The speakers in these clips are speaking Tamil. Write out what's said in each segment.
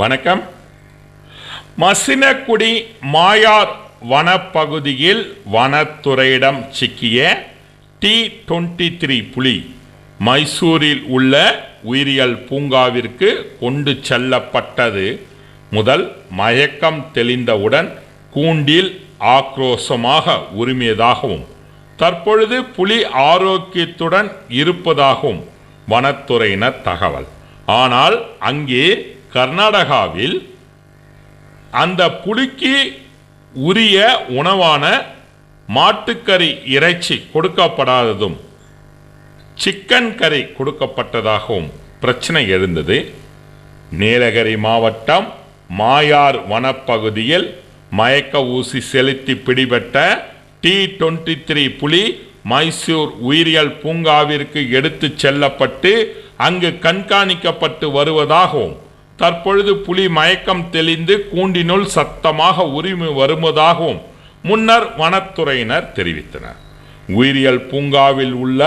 வணக்கம். மசினகுடி மாயார் வனப்பகுதியில் வனத்துறையிடம் சிக்கிய T23 புலி மைசூரில் உள்ள உயிரியல் பூங்காவிற்கு கொண்டு செல்லப்பட்டது முதல் மயக்கம் தெளிந்தவுடன் கூண்டில் ஆக்ரோஷமாக உரிமையதாகவும் தற்பொழுது புலி ஆரோக்கியத்துடன் இருப்பதாகவும் வனத்துறையினர் தகவல். ஆனால் அங்கே கர்நாடகாவில் அந்த புலிக்கு உரிய உணவான மாட்டுக்கறி இறைச்சி கொடுக்கப்படாததும் சிக்கன் கறி கொடுக்கப்பட்டதாகவும் பிரச்சனை எழுந்தது. நீலகிரி மாவட்டம் மாயார் வனப்பகுதியில் மயக்க ஊசி செலுத்தி பிடிபட்ட T23 புலி மைசூர் உயிரியல் பூங்காவிற்கு எடுத்து செல்லப்பட்டு அங்கு கண்காணிக்கப்பட்டு வருவதாகவும் தற்பொழுது புலி மயக்கம் தெளிந்து கூண்டினுள் சத்தமாக உரிமை வருவதாகவும் முன்னர் வனத்துறையினர் தெரிவித்தனர். உயிரியல் பூங்காவில் உள்ள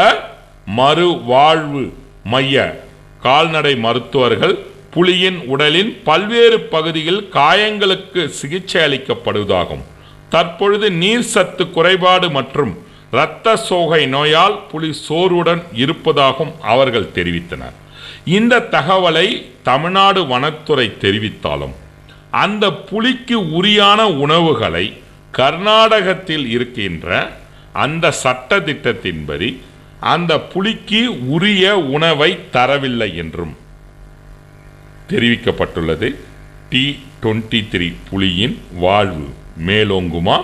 மறுவாழ்வு மைய கால்நடை மருத்துவர்கள் புலியின் உடலின் பல்வேறு பகுதியில் காயங்களுக்கு சிகிச்சை அளிக்கப்படுவதாகவும் தற்பொழுது நீர் சத்து குறைபாடு மற்றும் இரத்த சோகை நோயால் புலி சோர்வுடன் இருப்பதாகவும் அவர்கள் தெரிவித்தனர். இந்த தகவலை தமிழ்நாடு வனத்துறை தெரிவித்தாலும் அந்த புலிக்கு உரியான உணவுகளை கர்நாடகத்தில் இருக்கின்ற அந்த சட்ட திட்டத்தின்படி அந்த புலிக்கு உரிய உணவை தரவில்லை என்றும் தெரிவிக்கப்பட்டுள்ளது. T23 புலியின் வாழ்வு மேலோங்குமா?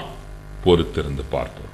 பொறுத்திருந்து பார்ப்போம்.